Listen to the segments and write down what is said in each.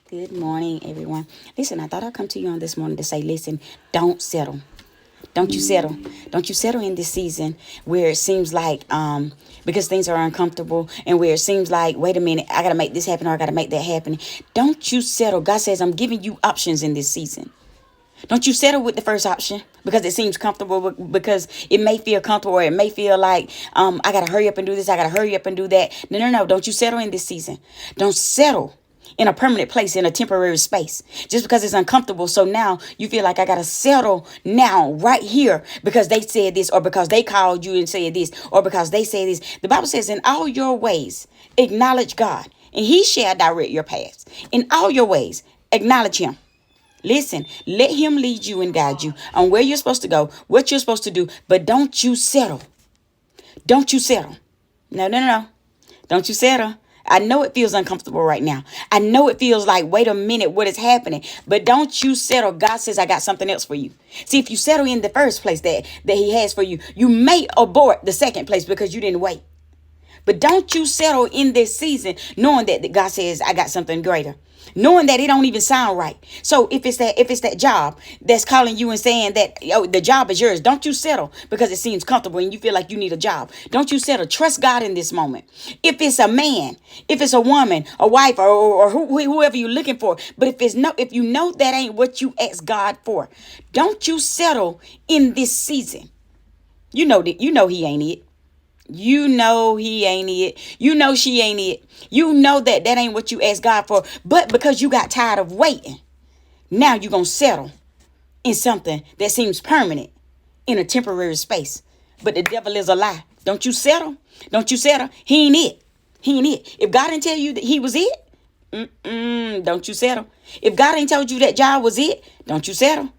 Good morning, everyone. Listen, I thought I'd come to you on this morning to say, listen, don't settle. Don't you settle. Don't you settle in this season where it seems like, because things are uncomfortable and where it seems like, wait a minute, I got to make this happen or I got to make that happen. Don't you settle. God says, I'm giving you options in this season. Don't you settle with the first option because it seems comfortable, because it may feel comfortable, or it may feel like, I got to hurry up and do this. I got to hurry up and do that. No. Don't you settle in this season. Don't settle in a permanent place, in a temporary space, just because it's uncomfortable. So now you feel like I got to settle now right here because they said this, or because they called you and said this, or because they said this. The Bible says, in all your ways, acknowledge God and he shall direct your paths. In all your ways, acknowledge him. Listen, let him lead you and guide you on where you're supposed to go, what you're supposed to do. But don't you settle. Don't you settle. No. Don't you settle. I know it feels uncomfortable right now. I know it feels like, wait a minute, what is happening? But don't you settle. God says, I got something else for you. See, if you settle in the first place that he has for you, you may abort the second place because you didn't wait. But don't you settle in this season knowing that God says, I got something greater. Knowing that it don't even sound right. So if it's that job that's calling you and saying that, oh, the job is yours, don't you settle because it seems comfortable and you feel like you need a job. Don't you settle. Trust God in this moment. If it's a man, if it's a woman, a wife, or whoever you're looking for, but if you know that ain't what you asked God for, don't you settle in this season. You know he ain't it. You know he ain't it. You know she ain't it. You know that ain't what you asked God for. But because you got tired of waiting, now you're going to settle in something that seems permanent in a temporary space. But the devil is a lie. Don't you settle. Don't you settle. He ain't it. He ain't it. If God didn't tell you that he was it, don't you settle. If God ain't told you that job was it, don't you settle.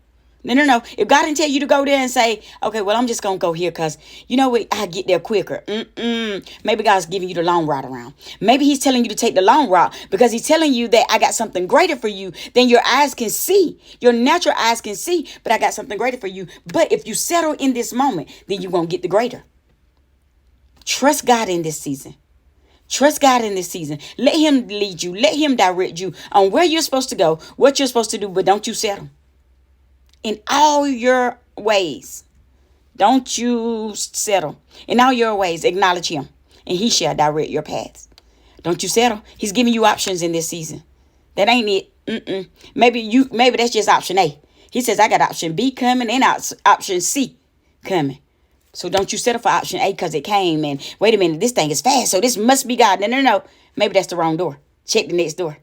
No. If God didn't tell you to go there and say, okay, well, I'm just going to go here because you know what? I get there quicker. Maybe God's giving you the long route around. Maybe he's telling you to take the long route because he's telling you that I got something greater for you than your eyes can see. Your natural eyes can see, but I got something greater for you. But if you settle in this moment, then you're going to get the greater. Trust God in this season. Trust God in this season. Let him lead you. Let him direct you on where you're supposed to go, what you're supposed to do, but don't you settle. In all your ways, don't you settle. In all your ways, acknowledge him, and he shall direct your paths. Don't you settle. He's giving you options in this season. That ain't it. Maybe that's just option A. He says, I got option B coming and option C coming. So don't you settle for option A because it came and wait a minute, this thing is fast, so this must be God. No. Maybe that's the wrong door. Check the next door.